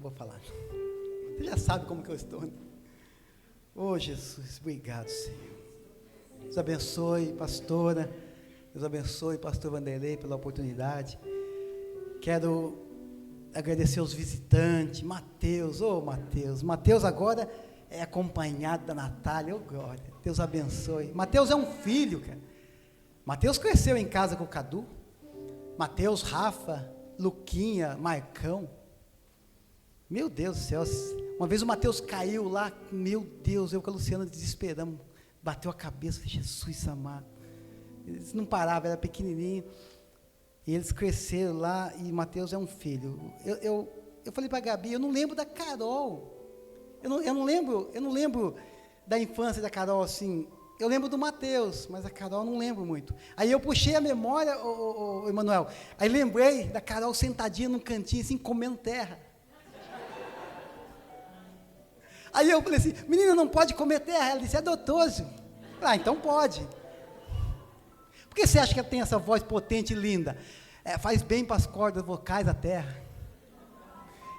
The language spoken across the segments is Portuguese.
vou falar. Você já sabe como que eu estou, né? Oh, Jesus, obrigado, Senhor. Deus abençoe, pastora. Deus abençoe, pastor Vanderlei, pela oportunidade. Quero agradecer aos visitantes. Mateus, Mateus. Mateus agora é acompanhado da Natália. Glória. Deus abençoe. Mateus é um filho, cara. Mateus cresceu em casa com o Cadu. Mateus, Rafa, Luquinha, Marcão. Meu Deus do céu. Uma vez o Mateus caiu lá. Meu Deus, eu com a Luciana desesperamos. Bateu a cabeça. Jesus amado. Eles não paravam, era pequenininho. E eles cresceram lá. E Mateus é um filho. Eu falei para a Gabi, eu não lembro da Carol. Eu não lembro da infância da Carol assim. Eu lembro do Mateus, mas a Carol não lembro muito. Aí eu puxei a memória, o Emanuel. Aí lembrei da Carol sentadinha num cantinho, assim, comendo terra. Aí eu falei assim, menina, não pode comer terra. Ela disse, é dotoso. Ah, então pode. Por que você acha que ela tem essa voz potente e linda? Faz bem para as cordas vocais da terra.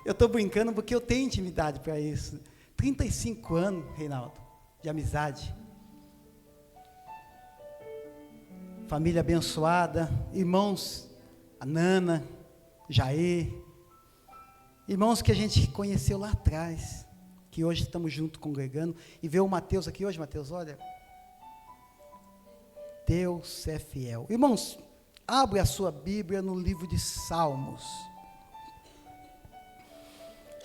Eu estou brincando porque eu tenho intimidade para isso. 35 anos, Reinaldo, de amizade. Família abençoada, irmãos, a Nana, Jair, irmãos que a gente conheceu lá atrás, que hoje estamos juntos congregando, e ver o Mateus aqui hoje, Mateus, olha, Deus é fiel. Irmãos, abre a sua Bíblia no livro de Salmos.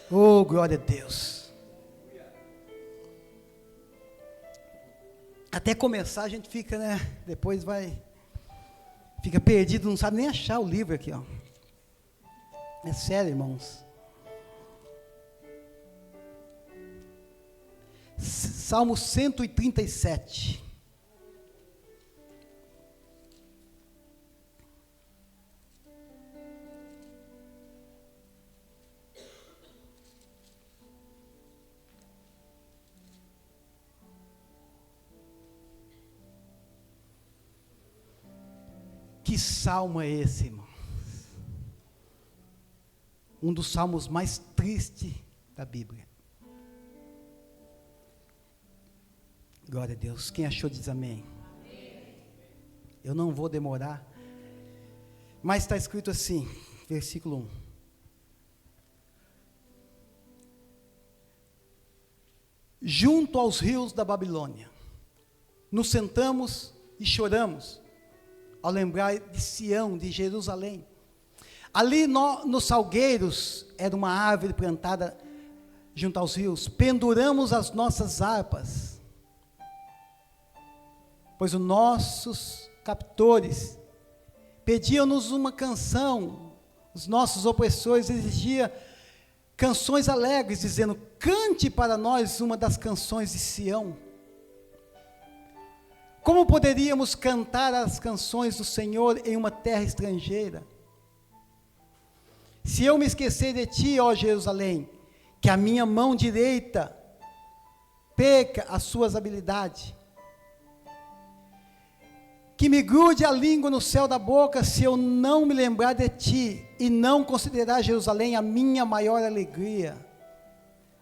Oh, glória a Deus. Até começar a gente fica, né, depois fica perdido, não sabe nem achar o livro aqui, ó. É sério, irmãos. Salmo 137. Que salmo é esse, irmãos? Um dos salmos mais tristes da Bíblia. Glória a Deus. Quem achou diz amém. Eu não vou demorar. Mas está escrito assim, versículo 1. Junto aos rios da Babilônia, nos sentamos e choramos, ao lembrar de Sião, de Jerusalém. Ali nos salgueiros, era uma árvore plantada junto aos rios, penduramos as nossas harpas, pois os nossos captores pediam-nos uma canção, os nossos opressores exigiam canções alegres, dizendo, cante para nós uma das canções de Sião. Como poderíamos cantar as canções do Senhor em uma terra estrangeira? Se eu me esquecer de ti, ó Jerusalém, que a minha mão direita perca as suas habilidades, que me grude a língua no céu da boca, se eu não me lembrar de ti, e não considerar Jerusalém a minha maior alegria.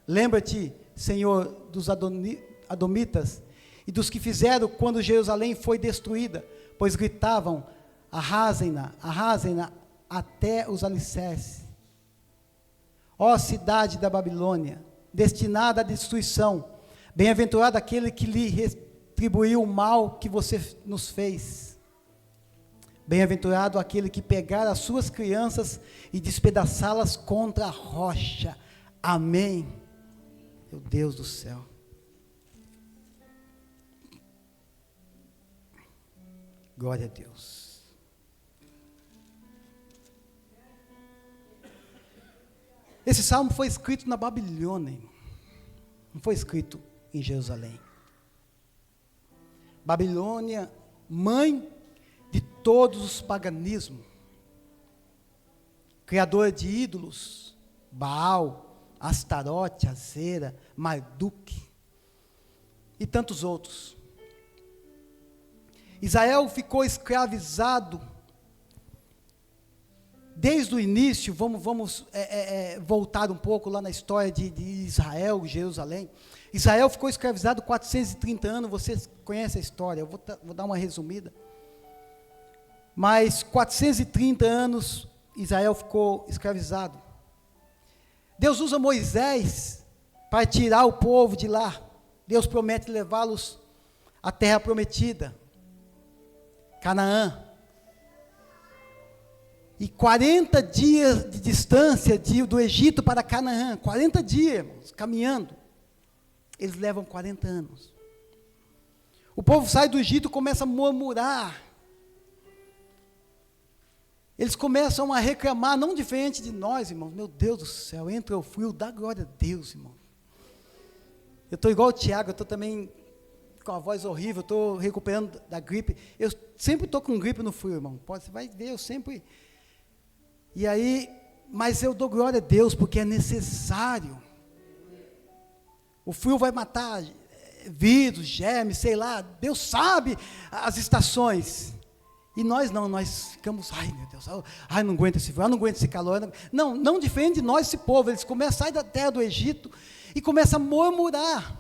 Lembra-te, Senhor, dos Adomitas, e dos que fizeram quando Jerusalém foi destruída, pois gritavam, arrasem-na até os alicerces. Ó cidade da Babilônia, destinada à destruição, bem-aventurado aquele que lhe retribuiu o mal que você nos fez. Bem-aventurado aquele que pegar as suas crianças e despedaçá-las contra a rocha. Amém. Meu Deus do céu. Glória a Deus. Esse salmo foi escrito na Babilônia, não foi escrito em Jerusalém. Babilônia, mãe de todos os paganismos, criadora de ídolos, Baal, Astarote, Azera, Marduk e tantos outros. Israel ficou escravizado desde o início, vamos voltar um pouco lá na história de Israel, Jerusalém. Israel ficou escravizado 430 anos, vocês conhecem a história, eu vou dar uma resumida. Mas 430 anos, Israel ficou escravizado. Deus usa Moisés para tirar o povo de lá. Deus promete levá-los à terra prometida, Canaã. E 40 dias de distância do Egito para Canaã, 40 dias, irmãos, caminhando. Eles levam 40 anos. O povo sai do Egito e começa a murmurar. Eles começam a reclamar, não diferente de nós, irmãos. Meu Deus do céu, entra o frio, dá glória a Deus, irmão. Eu estou igual o Tiago, eu estou também com a voz horrível, estou recuperando da gripe. Eu sempre estou com gripe no frio, irmão. Você vai ver, eu sempre... E aí, mas eu dou glória a Deus, porque é necessário. O frio vai matar vírus, germes, sei lá, Deus sabe as estações. E nós não, nós ficamos, ai meu Deus, ai não aguento esse frio, não aguento esse calor. Não diferente de nós esse povo, eles começam a sair da terra do Egito e começam a murmurar.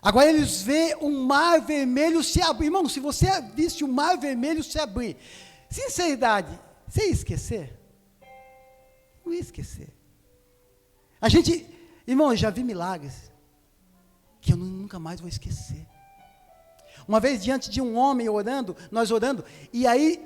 Agora eles veem um mar vermelho se abrir. Irmão, se você visse o mar vermelho se abrir, sinceridade, você ia esquecer? Não ia esquecer. Irmão, eu já vi milagres que eu nunca mais vou esquecer. Uma vez diante de um homem orando, nós orando, e aí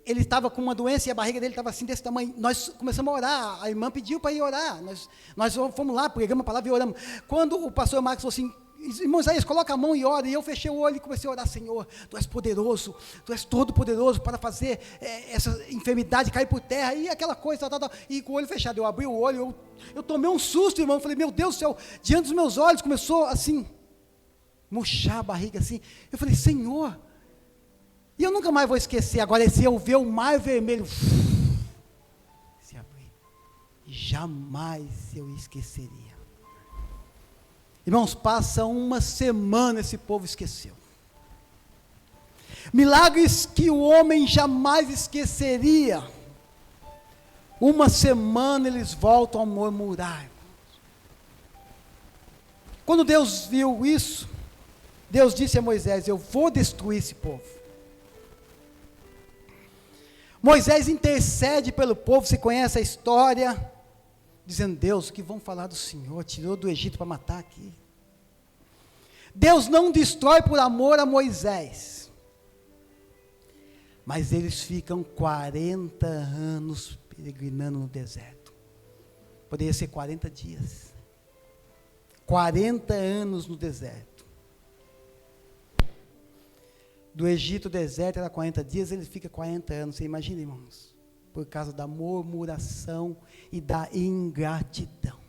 ele estava com uma doença e a barriga dele estava assim desse tamanho. Nós começamos a orar, a irmã pediu para ir orar. Nós fomos lá, pregamos a palavra e oramos. Quando o pastor Marcos falou assim, irmão Isaías, coloca a mão e ora, e eu fechei o olho e comecei a orar, Senhor, Tu és poderoso, Tu és todo poderoso para fazer essa enfermidade cair por terra, e aquela coisa, e com o olho fechado, eu abri o olho, eu tomei um susto, irmão, falei, meu Deus do céu, diante dos meus olhos, começou assim, murchar a barriga assim, eu falei, Senhor, e eu nunca mais vou esquecer, agora se eu ver o mar vermelho, se abrir, jamais eu esqueceria. Irmãos, passa uma semana, esse povo esqueceu. Milagres que o homem jamais esqueceria. Uma semana eles voltam a murmurar. Quando Deus viu isso, Deus disse a Moisés, eu vou destruir esse povo. Moisés intercede pelo povo, você conhece a história, dizendo, Deus, o que vão falar do Senhor? Tirou do Egito para matar aqui. Deus não destrói por amor a Moisés. Mas eles ficam 40 anos peregrinando no deserto. Poderia ser 40 dias. 40 anos no deserto. Do Egito ao deserto era 40 dias, ele fica 40 anos. Você imagina, irmãos? Por causa da murmuração e da ingratidão.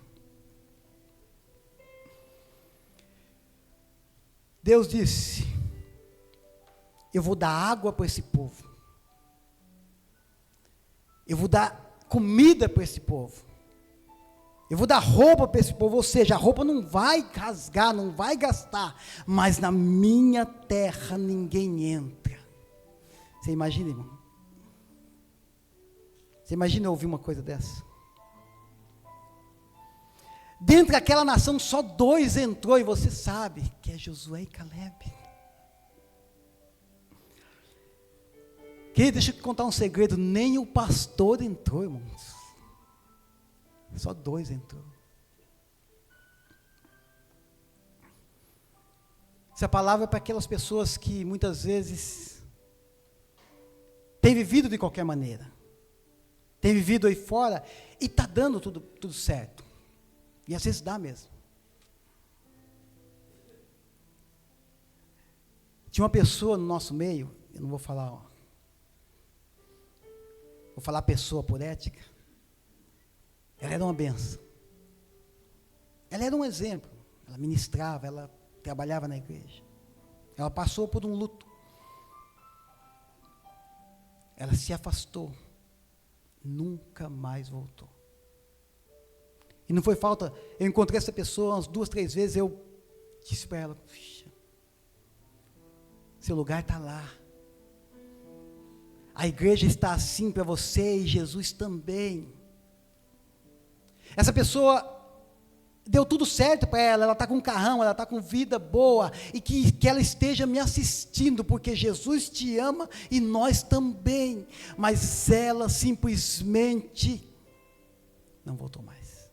Deus disse, eu vou dar água para esse povo. Eu vou dar comida para esse povo. Eu vou dar roupa para esse povo, ou seja, a roupa não vai rasgar, não vai gastar, mas na minha terra ninguém entra. Você imagina, irmão? Você imagina ouvir uma coisa dessa? Dentro daquela nação, só 2 entrou, e você sabe que é Josué e Caleb. Querido, deixa eu te contar um segredo, nem o pastor entrou, irmãos. Só 2 entrou. Essa palavra é para aquelas pessoas que muitas vezes têm vivido de qualquer maneira. Tem vivido aí fora e está dando tudo certo. E às vezes dá mesmo. Tinha uma pessoa no nosso meio, eu não vou falar, vou falar pessoa por ética. Ela era uma benção. Ela era um exemplo. Ela ministrava, ela trabalhava na igreja. Ela passou por um luto. Ela se afastou. Nunca mais voltou. E não foi falta, eu encontrei essa pessoa umas 2, 3 vezes, eu disse para ela, puxa, seu lugar está lá. A igreja está assim para você e Jesus também. Essa pessoa deu tudo certo para ela está com um carrão, ela está com vida boa, e que ela esteja me assistindo, porque Jesus te ama e nós também, mas ela simplesmente não voltou mais.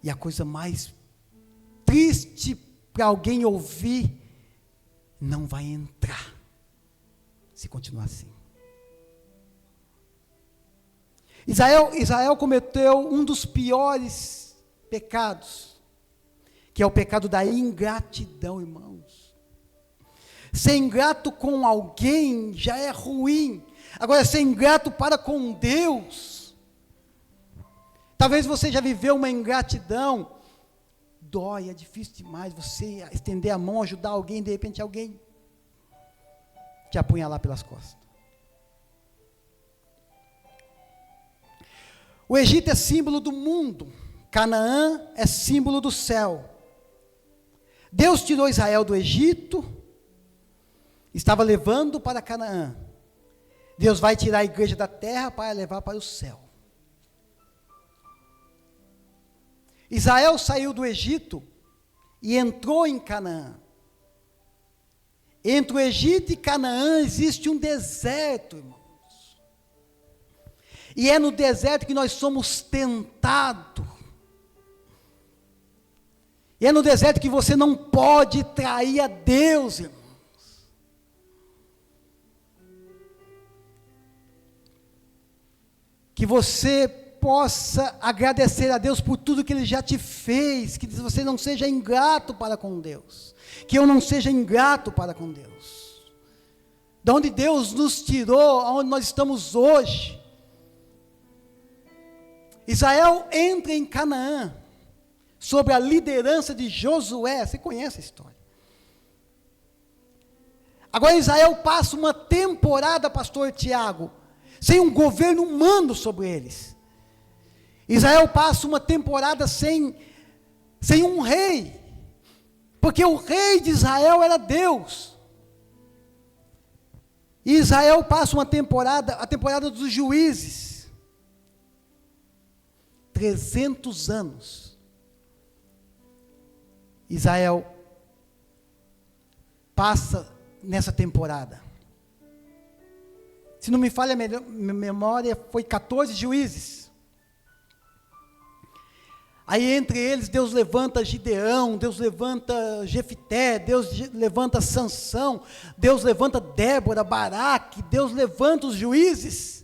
E a coisa mais triste para alguém ouvir, não vai entrar, se continuar assim. Israel cometeu um dos piores pecados, que é o pecado da ingratidão, irmãos. Ser ingrato com alguém já é ruim, agora ser ingrato para com Deus, talvez você já viveu uma ingratidão, dói, é difícil demais você estender a mão, ajudar alguém, de repente alguém te apunhalar pelas costas. O Egito é símbolo do mundo, Canaã é símbolo do céu. Deus tirou Israel do Egito, estava levando para Canaã. Deus vai tirar a igreja da terra para levar para o céu. Israel saiu do Egito e entrou em Canaã. Entre o Egito e Canaã existe um deserto, irmão. E é no deserto que nós somos tentados. E é no deserto que você não pode trair a Deus, irmãos. Que você possa agradecer a Deus por tudo que Ele já te fez, que você não seja ingrato para com Deus, que eu não seja ingrato para com Deus. De onde Deus nos tirou, aonde nós estamos hoje. Israel entra em Canaã, sob a liderança de Josué, você conhece a história. Agora Israel passa uma temporada, pastor Tiago, sem um governo humano sobre eles. Israel passa uma temporada sem um rei, porque o rei de Israel era Deus. E Israel passa uma temporada, a temporada dos juízes, 300 anos, Israel passa nessa temporada. Se não me falha a memória, foi 14 juízes. Aí entre eles Deus levanta Gideão, Deus levanta Jefité, Deus levanta Sansão, Deus levanta Débora, Baraque, Deus levanta os juízes.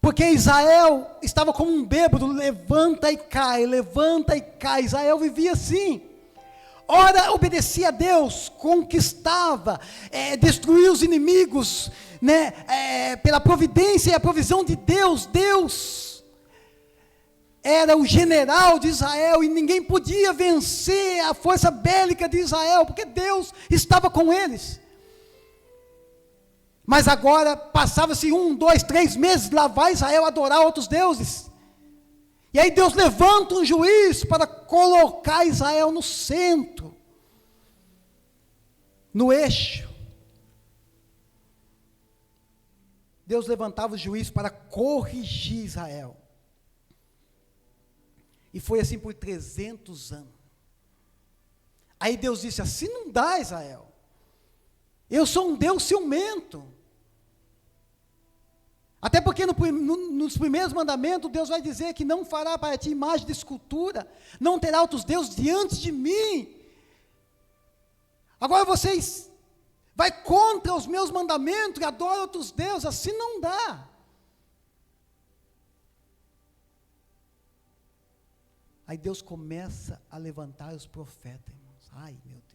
Porque Israel estava como um bêbado, levanta e cai, Israel vivia assim. Ora obedecia a Deus, conquistava, destruía os inimigos, pela providência e a provisão de Deus. Deus era o general de Israel e ninguém podia vencer a força bélica de Israel, porque Deus estava com eles. Mas agora, passava-se 1, 2, 3 meses, lá vai Israel adorar outros deuses. E aí Deus levanta um juiz para colocar Israel no centro, no eixo. Deus levantava o juiz para corrigir Israel. E foi assim por 300 anos. Aí Deus disse, assim não dá, Israel. Eu sou um Deus ciumento. Até porque nos primeiros mandamentos, Deus vai dizer que não fará para ti imagem de escultura, não terá outros deuses diante de mim. Agora vocês vai contra os meus mandamentos e adoram outros deuses, assim não dá. Aí Deus começa a levantar os profetas, irmãos. Ai, meu Deus.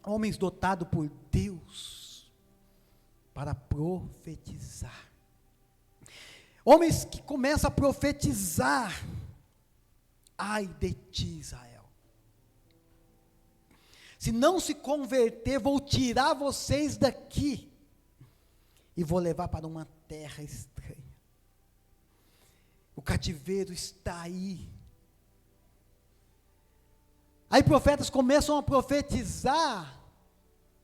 Homens dotados por Deus para profetizar. Homens que começam a profetizar. Ai de ti, Israel. Se não se converter, vou tirar vocês daqui e vou levar para uma terra estranha. cativeiro está aí. Aí profetas começam a profetizar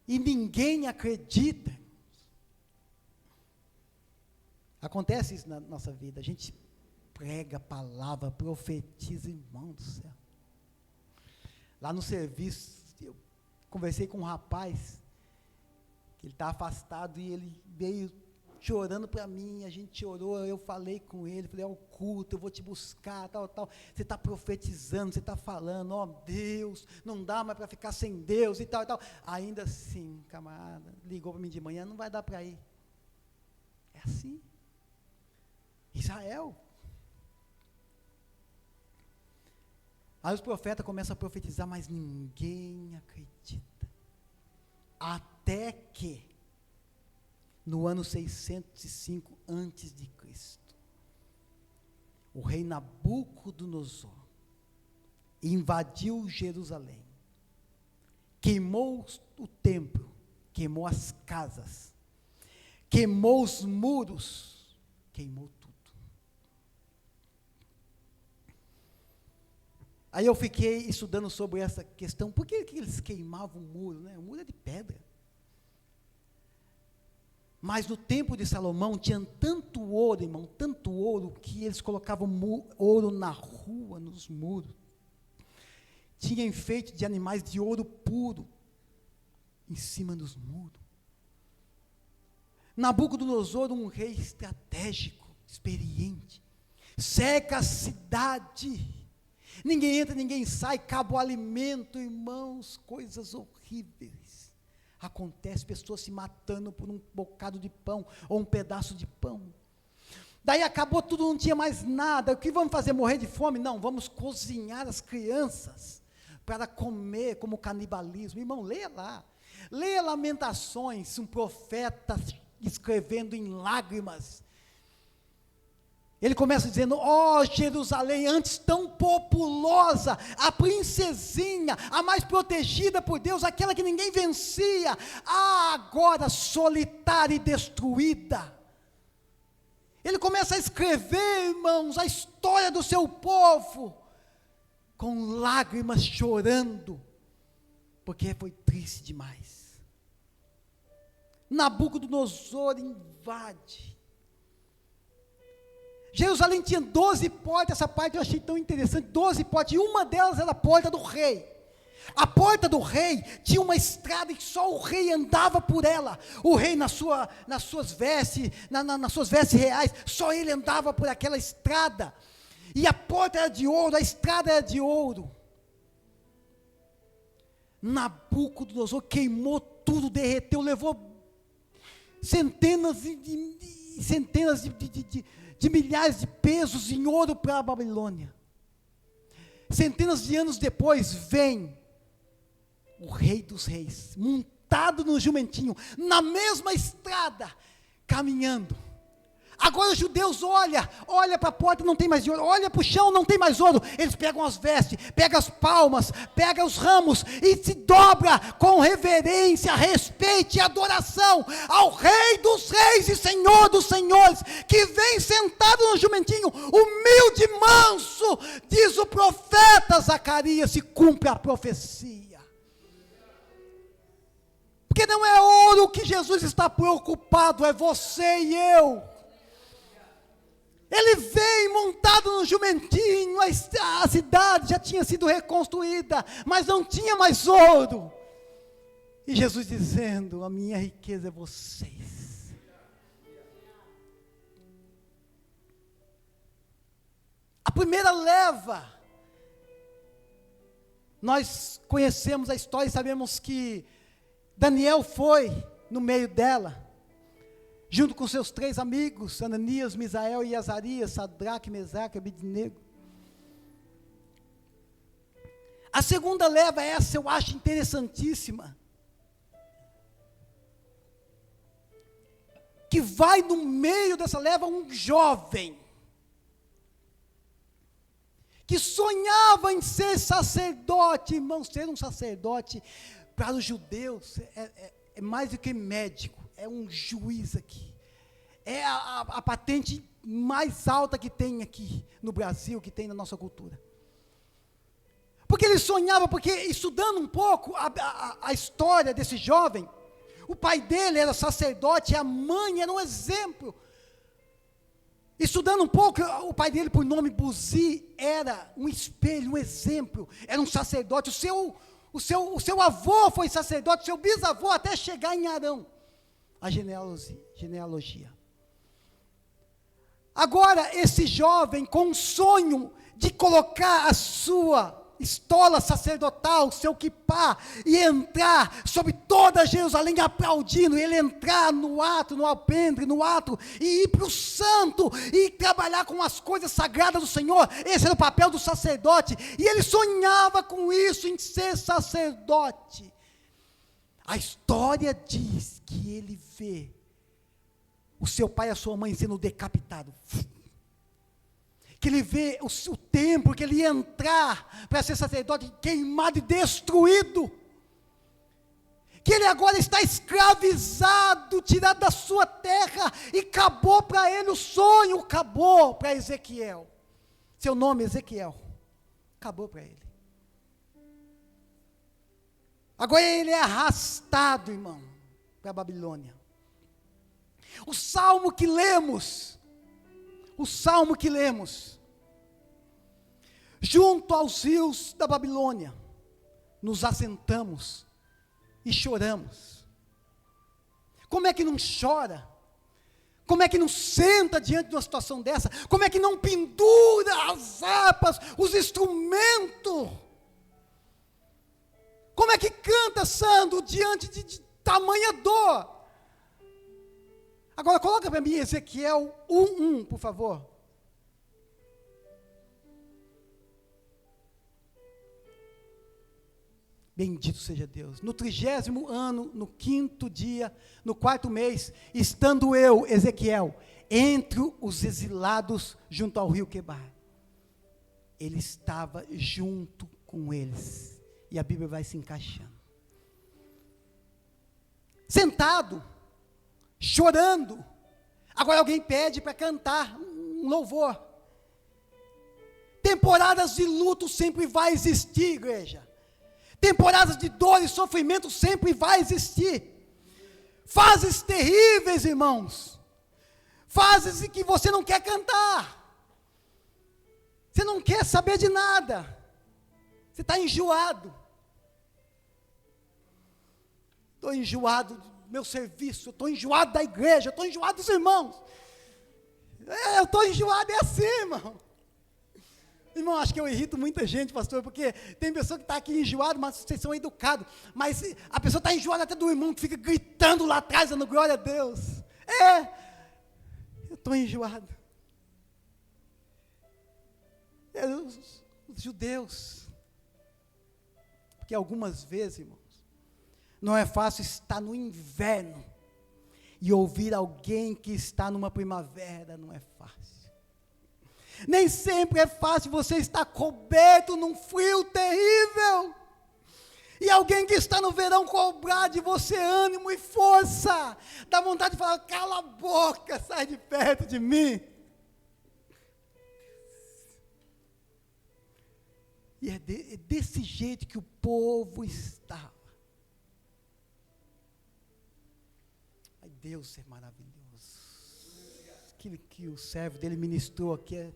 e ninguém acredita. Acontece isso na nossa vida, a gente prega a palavra, profetiza, irmão do céu. Lá no serviço, eu conversei com um rapaz, que ele está afastado, e ele veio chorando para mim, a gente orou, eu falei com ele, falei, o culto, eu vou te buscar, tal, você está profetizando, você está falando, Deus, não dá mais para ficar sem Deus, e tal, ainda assim, camarada, ligou para mim de manhã, não vai dar para ir, é assim, Israel. Aí os profetas começam a profetizar, mas ninguém acredita. Até que, no ano 605 a.C., o rei Nabucodonosor invadiu Jerusalém, queimou o templo, queimou as casas, queimou os muros, queimou tudo. Aí eu fiquei estudando sobre essa questão, por que eles queimavam o muro, né? O muro é de pedra. Mas no tempo de Salomão tinha tanto ouro, irmão, tanto ouro, que eles colocavam ouro na rua, nos muros. Tinha enfeite de animais de ouro puro em cima dos muros. Nabucodonosor, um rei estratégico, experiente, cerca a cidade. Ninguém entra, ninguém sai, acaba o alimento, irmãos, coisas horríveis. Acontece, pessoas se matando por um bocado de pão, ou um pedaço de pão. Daí acabou tudo, não tinha mais nada. O que vamos fazer? Morrer de fome? Não, vamos cozinhar as crianças para comer, como canibalismo. Irmão, leia lá. Leia Lamentações, um profeta escrevendo em lágrimas. Ele começa dizendo, Jerusalém, antes tão populosa, a princesinha, a mais protegida por Deus, aquela que ninguém vencia, agora solitária e destruída. Ele começa a escrever, irmãos, a história do seu povo, com lágrimas, chorando, porque foi triste demais. Nabucodonosor invade. Jerusalém tinha 12 portas, essa parte eu achei tão interessante, 12 portas, e uma delas era a porta do rei. A porta do rei tinha uma estrada que só o rei andava por ela. O rei nas suas vestes, nas suas vestes reais, só ele andava por aquela estrada. E a porta era de ouro, a estrada era de ouro. Nabucodonosor queimou tudo, derreteu, levou centenas e centenas de milhares de pesos em ouro para a Babilônia. Centenas de anos depois, vem o rei dos reis, montado no jumentinho, na mesma estrada, caminhando. Agora os judeus olha para a porta, não tem mais ouro, olha para o chão, não tem mais ouro. Eles pegam as vestes, pegam as palmas, pegam os ramos e se dobra com reverência, respeito e adoração ao Rei dos Reis e Senhor dos Senhores, que vem sentado no jumentinho, humilde e manso, diz o profeta Zacarias, se cumpre a profecia. Porque não é ouro que Jesus está preocupado, é você e eu. Ele veio montado no jumentinho, a cidade já tinha sido reconstruída, mas não tinha mais ouro. E Jesus dizendo, a minha riqueza é vocês. A primeira leva, nós conhecemos a história e sabemos que Daniel foi no meio dela, junto com seus 3 amigos, Ananias, Misael e Azarias, Sadraque, Mesaque e Abednego. A segunda leva, essa eu acho interessantíssima, que vai no meio dessa leva um jovem, que sonhava em ser sacerdote. Irmão, ser um sacerdote, para os judeus, é mais do que médico, é um juiz aqui, é a patente mais alta que tem aqui no Brasil, que tem na nossa cultura. Porque ele sonhava, porque estudando um pouco a história desse jovem, o pai dele era sacerdote, e a mãe era um exemplo. Estudando um pouco, o pai dele, por nome Buzi, era um espelho, um exemplo, era um sacerdote. O seu avô foi sacerdote, o seu bisavô, até chegar em Arão, a genealogia. Agora, esse jovem, com um sonho de colocar a sua estola sacerdotal, o seu quipá, e entrar sobre toda Jerusalém aplaudindo, ele entrar no ato, no alpendre, no ato, e ir para o santo, e trabalhar com as coisas sagradas do Senhor. Esse era o papel do sacerdote, e ele sonhava com isso, em ser sacerdote. A história diz que ele vê o seu pai e a sua mãe sendo decapitados, que ele vê o templo, que ele ia entrar para ser sacerdote queimado e destruído, que ele agora está escravizado, tirado da sua terra, e acabou para ele o sonho, acabou para Ezequiel, seu nome é Ezequiel, acabou para ele. Agora ele é arrastado, irmão, para a Babilônia. O salmo que lemos, junto aos rios da Babilônia, nos assentamos e choramos. Como é que não chora? Como é que não senta diante de uma situação dessa? Como é que não pendura as harpas, os instrumentos? Como é que canta, Sandro, diante de tamanha dor? Agora coloca para mim Ezequiel 1:1, por favor. Bendito seja Deus. No 30º ano, no 5º dia, no 4º mês, estando eu, Ezequiel, entre os exilados junto ao rio Quebar, ele estava junto com eles. E a Bíblia vai se encaixando. Sentado, chorando. Agora alguém pede para cantar um louvor. Temporadas de luto sempre vai existir, igreja. Temporadas de dor e sofrimento sempre vai existir. Fases terríveis, irmãos. Fases em que você não quer cantar. Você não quer saber de nada. Você está enjoado. Estou enjoado do meu serviço, estou enjoado da igreja, estou enjoado dos irmãos. Eu estou enjoado, é assim, irmão. Irmão, acho que eu irrito muita gente, pastor, porque tem pessoa que está aqui enjoado, mas vocês são educados. Mas a pessoa está enjoada até do irmão que fica gritando lá atrás, dando glória a Deus. Eu estou enjoado. Os judeus. Porque algumas vezes, irmãos, não é fácil estar no inverno e ouvir alguém que está numa primavera, não é fácil. Nem sempre é fácil você estar coberto num frio terrível, e alguém que está no verão cobrar de você ânimo e força, dá vontade de falar, cala a boca, sai de perto de mim. E é desse jeito que o povo estava. Ai, Deus é maravilhoso. Aquilo que o servo dele ministrou aqui.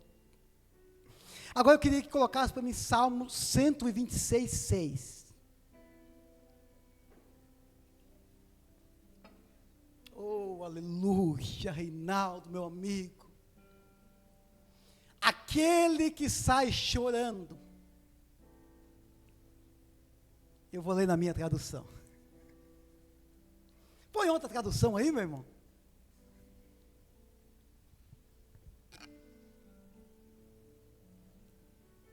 Agora eu queria que colocasse para mim Salmo 126:6. Oh, aleluia, Reinaldo, meu amigo. Aquele que sai chorando. Eu vou ler na minha tradução. Põe outra tradução aí, meu irmão.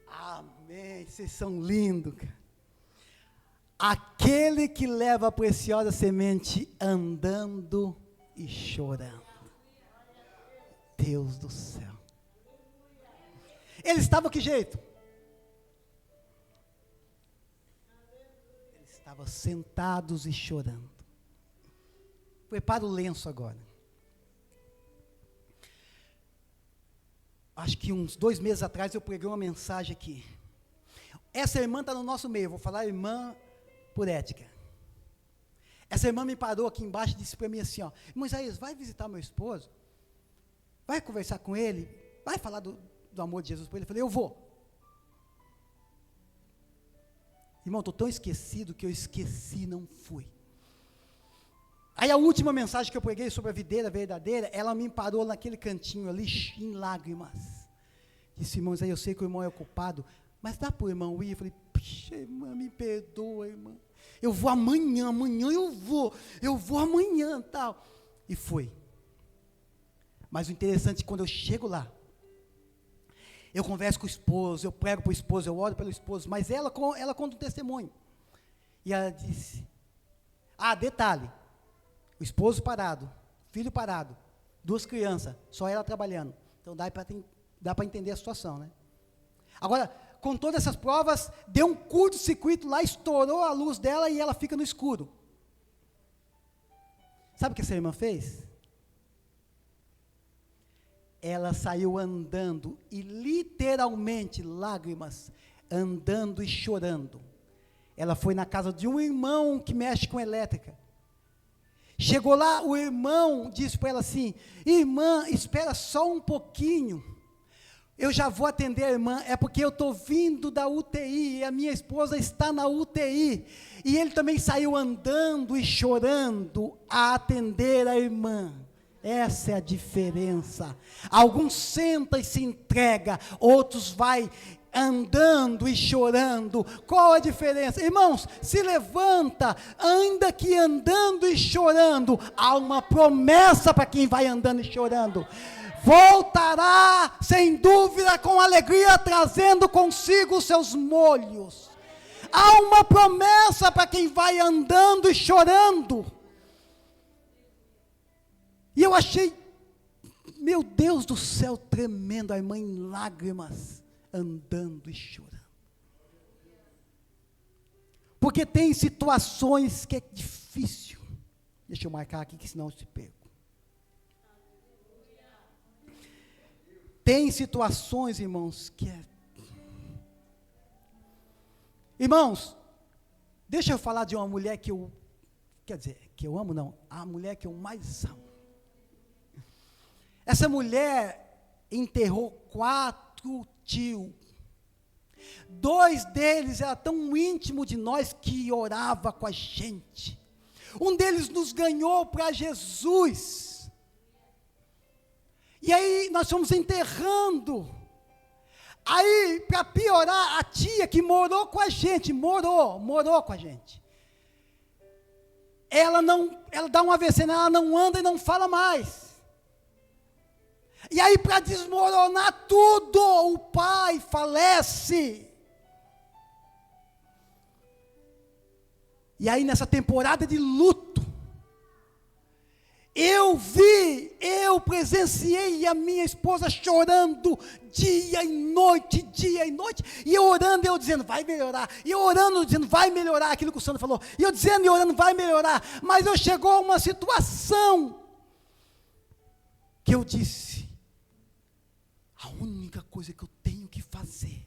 Amém, vocês são lindos, cara. Aquele que leva a preciosa semente andando e chorando. Deus do céu. Ele estava que jeito? Eles estavam sentados e chorando. Prepara o lenço agora. acho que uns 2 meses atrás eu preguei uma mensagem aqui. Essa irmã está no nosso meio, eu vou falar irmã por ética. Essa irmã me parou aqui embaixo e disse para mim assim, ó, irmão Isaías, vai visitar meu esposo? Vai conversar com ele? Vai falar do amor de Jesus para ele? Eu falei, eu vou. Irmão, estou tão esquecido que eu esqueci, não fui. Aí a última mensagem que eu preguei sobre a videira verdadeira, ela me parou naquele cantinho ali, em lágrimas. Disse, irmão Isaías, eu sei que o irmão é ocupado, mas dá para o irmão ir? Eu falei, puxa, irmã, me perdoa, irmã. Eu vou amanhã eu vou amanhã, tal. E foi. Mas o interessante é que quando eu chego lá, eu converso com o esposo, eu prego para o esposo, eu oro pelo esposo, mas ela conta um testemunho. E ela disse, detalhe, o esposo parado, filho parado, 2 crianças, só ela trabalhando. Então dá para entender a situação, né? Agora, com todas essas provas, deu um curto-circuito lá, estourou a luz dela e ela fica no escuro. Sabe o que essa irmã fez? Ela saiu andando e literalmente, lágrimas, andando e chorando. Ela foi na casa de um irmão que mexe com elétrica. Chegou lá, o irmão disse para ela assim, irmã, espera só um pouquinho, eu já vou atender a irmã, é porque eu estou vindo da UTI, e a minha esposa está na UTI, e ele também saiu andando e chorando a atender a irmã. Essa é a diferença. Alguns sentam e se entrega, outros vai andando e chorando. Qual a diferença? Irmãos, se levanta, ainda que andando e chorando, há uma promessa para quem vai andando e chorando. Voltará, sem dúvida, com alegria, trazendo consigo os seus molhos. Há uma promessa para quem vai andando e chorando. E eu achei, meu Deus do céu, tremendo, a irmã em lágrimas, andando e chorando. Porque tem situações que é difícil. Deixa eu marcar aqui, que senão eu te perco. Tem situações, irmãos, que é... Irmãos, deixa eu falar de uma mulher que eu... Quer dizer, que eu amo não, a mulher que eu mais amo. Essa mulher enterrou 4 tios. 2 deles era tão íntimo de nós que orava com a gente. Um deles nos ganhou para Jesus. E aí nós fomos enterrando. Aí, para piorar, a tia que morou com a gente, morou com a gente. Ela dá um AVC, ela não anda e não fala mais. E aí, para desmoronar tudo, o pai falece. E aí, nessa temporada de luto, eu presenciei a minha esposa chorando dia e noite, e eu orando, eu dizendo, vai melhorar, e eu orando, dizendo, vai melhorar, aquilo que o Sandro falou, e eu dizendo e orando, vai melhorar, mas eu chegou a uma situação, que eu disse, a única coisa que eu tenho que fazer,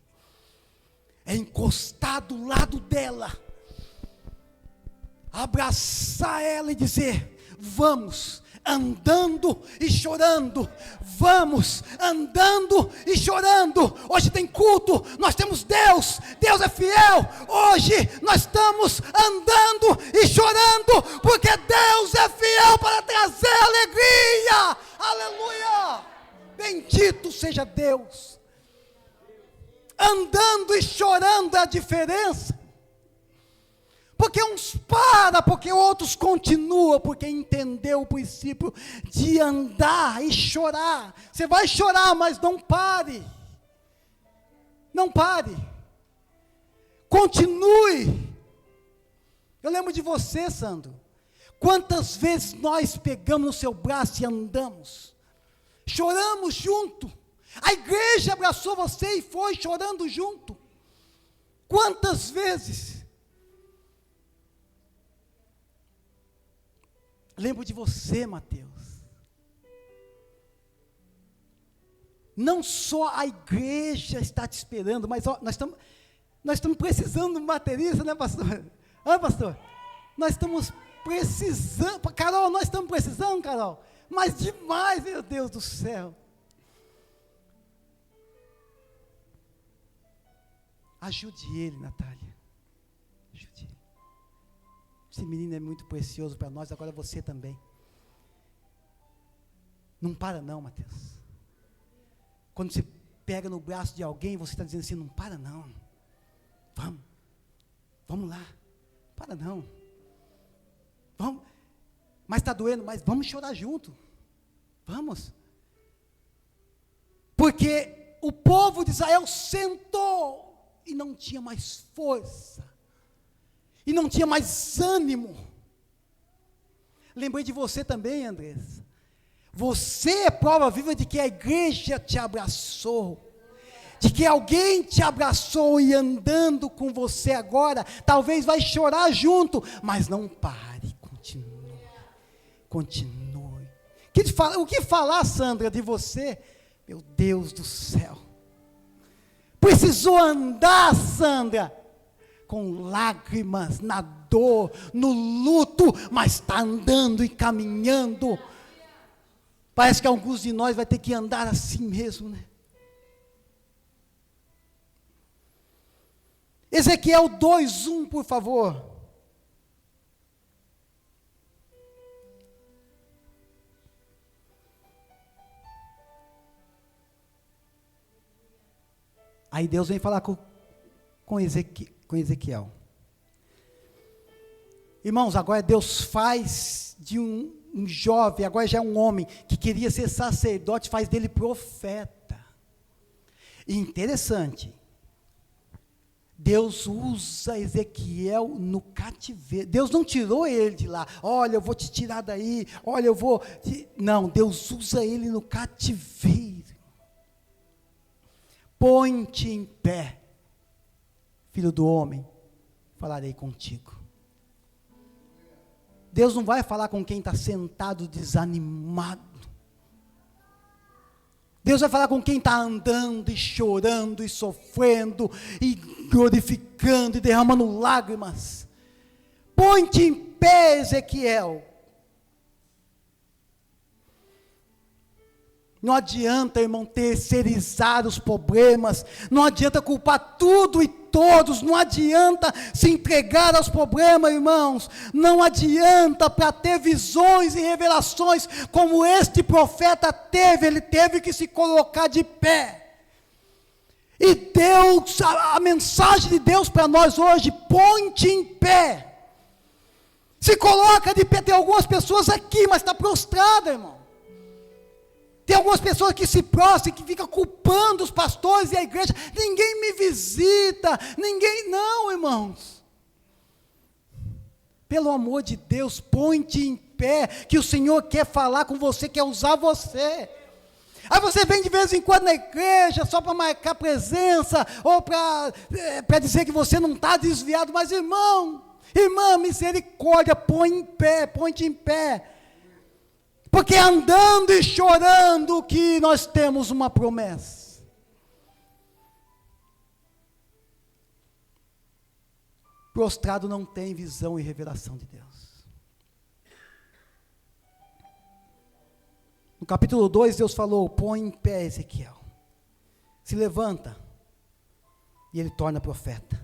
é encostar do lado dela, abraçar ela e dizer, vamos, andando e chorando, vamos, andando e chorando, hoje tem culto, nós temos Deus é fiel, hoje nós estamos andando e chorando, porque Deus é fiel para trazer alegria, aleluia, bendito seja Deus, andando e chorando é a diferença, porque uns param, porque outros continuam, porque entendeu o princípio de andar e chorar. Você vai chorar, mas não pare. Não pare. Continue. Eu lembro de você, Sandro. Quantas vezes nós pegamos no seu braço e andamos. Choramos junto. A igreja abraçou você e foi chorando junto. Quantas vezes? Lembro de você, Mateus. Não só a igreja está te esperando, mas ó, nós estamos precisando de um baterista, né, pastor? Ah, pastor? Nós estamos precisando, Carol, nós estamos precisando, Carol, mas demais, meu Deus do céu. Ajude ele, Natália, ajude ele. Esse menino é muito precioso para nós, agora você também. Não para não, Mateus. Quando você pega no braço de alguém, você está dizendo assim, não para não, vamos lá, para não, vamos, mas está doendo, mas vamos chorar junto, vamos, porque o povo de Israel sentou, e não tinha mais força, e não tinha mais ânimo. Lembrei de você também, Andressa. Você é prova viva de que a igreja te abraçou, de que alguém te abraçou e andando com você agora, talvez vai chorar junto, mas não pare, continue. O que falar, Sandra, de você? Meu Deus do céu, precisou andar, Sandra, com lágrimas, na dor, no luto, mas está andando e caminhando. Parece que alguns de nós vai ter que andar assim mesmo, né? Ezequiel 2:1, por favor. Aí Deus vem falar com Ezequiel. Irmãos, agora Deus faz de um jovem, agora já é um homem, que queria ser sacerdote, faz dele profeta. E interessante, Deus usa Ezequiel no cativeiro. Deus não tirou ele de lá, olha, eu vou te tirar daí, olha, eu vou... Não, Deus usa ele no cativeiro. Põe-te em pé, filho do homem, falarei contigo. Deus não vai falar com quem está sentado desanimado. Deus vai falar com quem está andando e chorando e sofrendo e glorificando e derramando lágrimas. Põe-te em pé, Ezequiel. Não adianta, irmão, terceirizar os problemas, não adianta culpar tudo e todos, não adianta se entregar aos problemas, irmãos, não adianta para ter visões e revelações como este profeta teve, ele teve que se colocar de pé. E Deus, a mensagem de Deus para nós hoje, põe-te em pé. Se coloca de pé, tem algumas pessoas aqui, mas está prostrada, irmão. Tem algumas pessoas que se prostram, que ficam culpando os pastores e a igreja, ninguém me visita, não, irmãos. Pelo amor de Deus, põe-te em pé, que o Senhor quer falar com você, quer usar você. Aí você vem de vez em quando na igreja, só para marcar presença, ou para dizer que você não está desviado, mas irmã, misericórdia, põe-te em pé. Porque andando e chorando que nós temos uma promessa. Prostrado não tem visão e revelação de Deus. No capítulo 2, Deus falou, põe em pé Ezequiel. Se levanta. E ele torna profeta.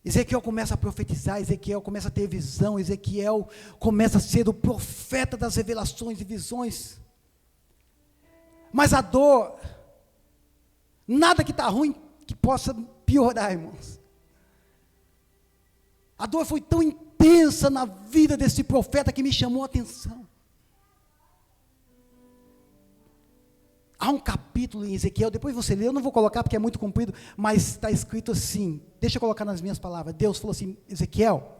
Ezequiel começa a profetizar, Ezequiel começa a ter visão, Ezequiel começa a ser o profeta das revelações e visões. Mas a dor, nada que está ruim que possa piorar, irmãos. A dor foi tão intensa na vida desse profeta que me chamou a atenção. Há um capítulo em Ezequiel, depois você lê, eu não vou colocar porque é muito comprido, mas está escrito assim, deixa eu colocar nas minhas palavras, Deus falou assim, Ezequiel,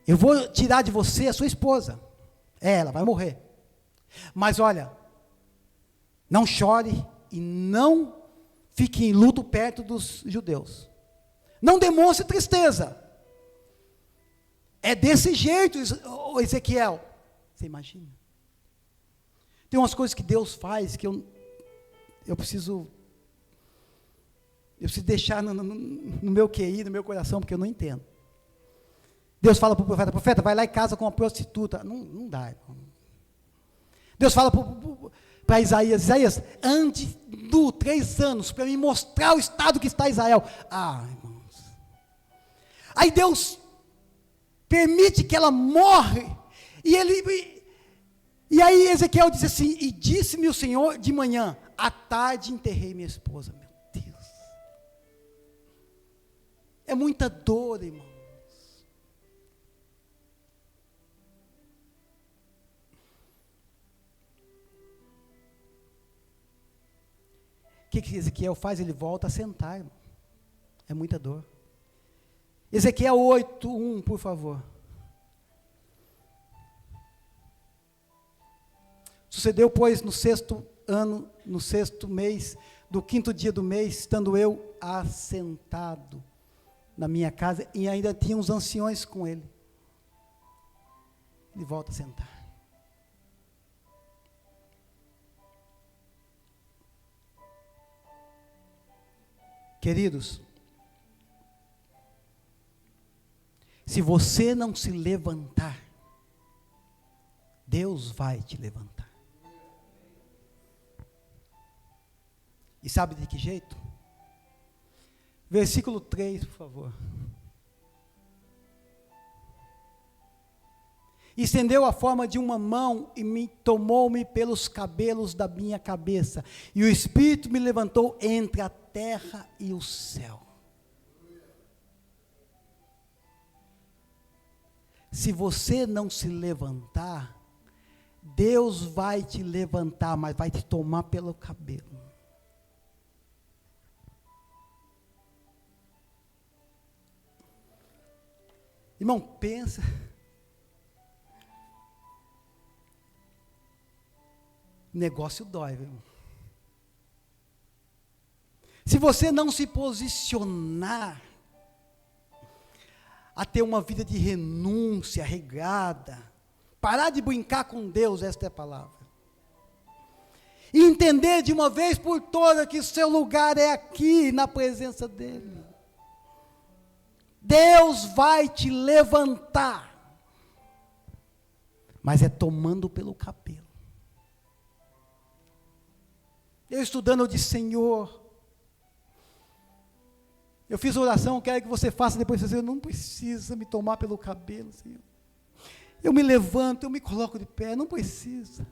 eu vou tirar de você a sua esposa, ela vai morrer, mas olha, não chore e não fique em luto perto dos judeus, não demonstre tristeza, É desse jeito, Ezequiel. Você imagina? Tem umas coisas que Deus faz que eu preciso deixar no meu QI, no meu coração, porque eu não entendo. Deus fala para o profeta: profeta, vai lá e casa com uma prostituta. Não dá, irmão. Deus fala para Isaías: Isaías, ande 3 anos para me mostrar o estado que está Israel. Irmãos. Aí Deus permite que ela morre, e aí Ezequiel diz assim: e disse-me o Senhor de manhã, à tarde enterrei minha esposa. Meu Deus, é muita dor, irmão. O que Ezequiel faz? Ele volta a sentar, irmão. É muita dor. Ezequiel 8:1, por favor. Sucedeu, pois, no 6º ano, no 6º mês, do 5º dia do mês, estando eu assentado na minha casa, e ainda tinha uns anciões com ele. Ele volta a sentar. Queridos, se você não se levantar, Deus vai te levantar. E sabe de que jeito? Versículo 3, por favor. Estendeu a forma de uma mão e tomou-me pelos cabelos da minha cabeça, e o Espírito me levantou entre a terra e o céu. Se você não se levantar, Deus vai te levantar, mas vai te tomar pelo cabelo. Irmão, pensa. Negócio dói, viu? Se você não se posicionar a ter uma vida de renúncia regrada, parar de brincar com Deus, esta é a palavra, e entender de uma vez por todas que o seu lugar é aqui, na presença dEle, Deus vai te levantar, mas é tomando pelo cabelo. Eu estudando, eu disse: Senhor, eu fiz oração, eu quero que você faça depois. Você não precisa me tomar pelo cabelo, Senhor. Eu me levanto, eu me coloco de pé, não precisa.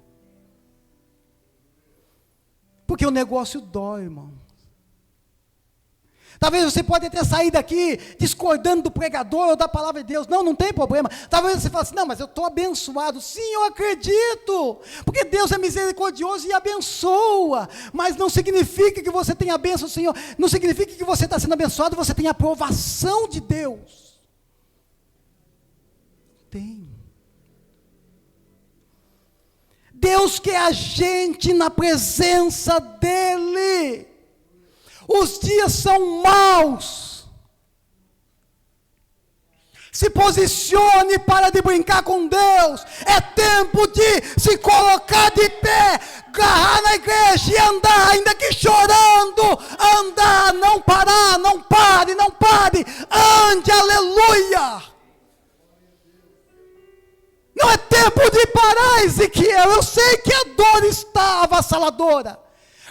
Porque o negócio dói, irmão. Talvez você pode até sair daqui discordando do pregador ou da palavra de Deus. Não tem problema. Talvez você fale assim: não, mas eu estou abençoado. Sim, eu acredito. Porque Deus é misericordioso e abençoa. Mas não significa que você tenha a bênção, Senhor. Não significa que você está sendo abençoado, você tem a aprovação de Deus. Tem. Deus quer a gente na presença dEle. Os dias são maus. Se posicione, para de brincar com Deus. É tempo de se colocar de pé, agarrar na igreja e andar, ainda que chorando. Andar, não parar, não pare, não pare. Ande, aleluia. Não é tempo de parar, Ezequiel. Eu sei que a dor está avassaladora.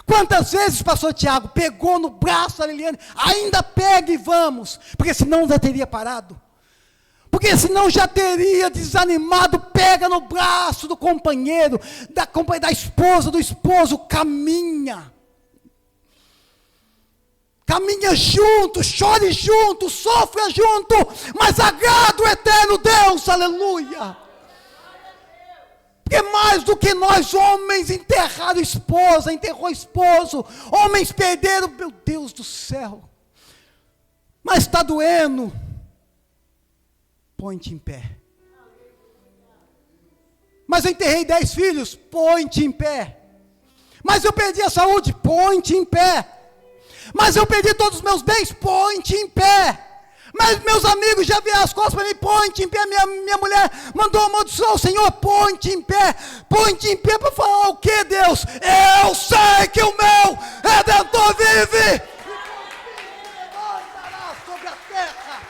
Quantas vezes o pastor Tiago pegou no braço da Liliane, ainda pega e vamos, porque senão já teria parado, porque senão já teria desanimado. Pega no braço do companheiro, da esposa, do esposo, caminha junto, chore junto, sofra junto, mas agrada o eterno Deus, aleluia. Porque mais do que nós, homens, enterrou esposo, homens perderam, meu Deus do céu, mas está doendo, põe-te em pé. Mas eu enterrei 10 filhos, põe-te em pé. Mas eu perdi a saúde, põe-te em pé. Mas eu perdi todos os meus bens, põe-te em pé. Mas meus amigos já vieram as costas para mim, põe-te em pé, minha mulher mandou amaldiçoar o Senhor, põe-te em pé para falar o que, Deus? Eu sei que o meu Redentor vive. Sobre a terra.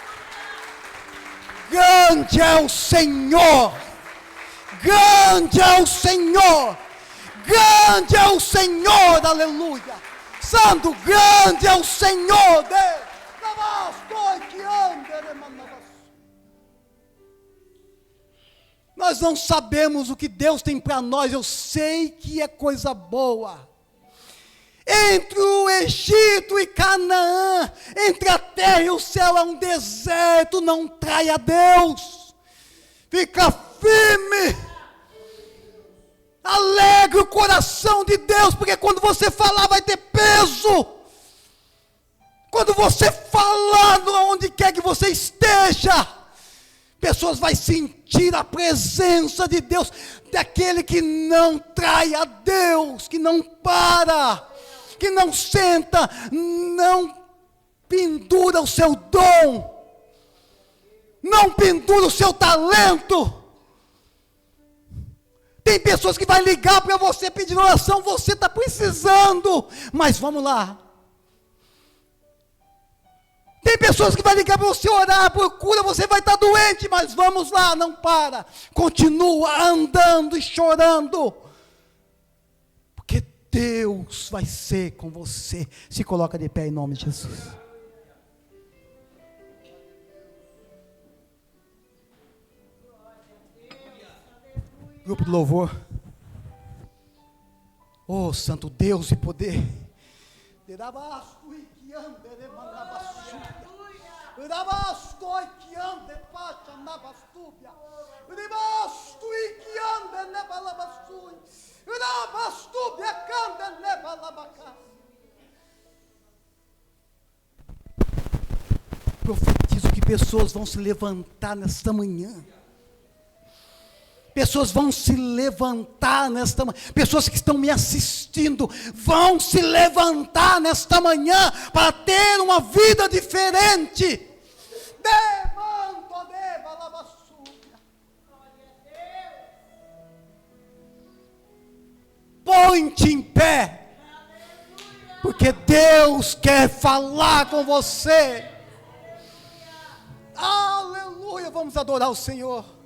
Grande é o Senhor, grande é o Senhor, grande é o Senhor, aleluia. Santo, grande é o Senhor, Deus. Nós não sabemos o que Deus tem para nós, eu sei que é coisa boa. Entre o Egito e Canaã, entre a terra e o céu é um deserto, não traia Deus. Fica firme. Alegre o coração de Deus, porque quando você falar vai ter peso. Quando você falar onde quer que você esteja, pessoas vão sentir a presença de Deus, daquele que não trai a Deus, que não para, que não senta, não pendura o seu dom, não pendura o seu talento. Tem pessoas que vão ligar para você pedindo oração, você está precisando, mas vamos lá. Tem pessoas que vão ligar para você orar, procura, você vai estar doente, mas vamos lá, não para. Continua andando e chorando. Porque Deus vai ser com você. Se coloca de pé em nome de Jesus. Grupo de louvor. Oh, Santo Deus e poder. Profetizo que pessoas vão se levantar nesta manhã. Pessoas vão se levantar nesta manhã. Pessoas que estão me assistindo vão se levantar nesta manhã para ter uma vida diferente. Põe-te em pé, porque Deus quer falar com você. Aleluia, vamos adorar o Senhor.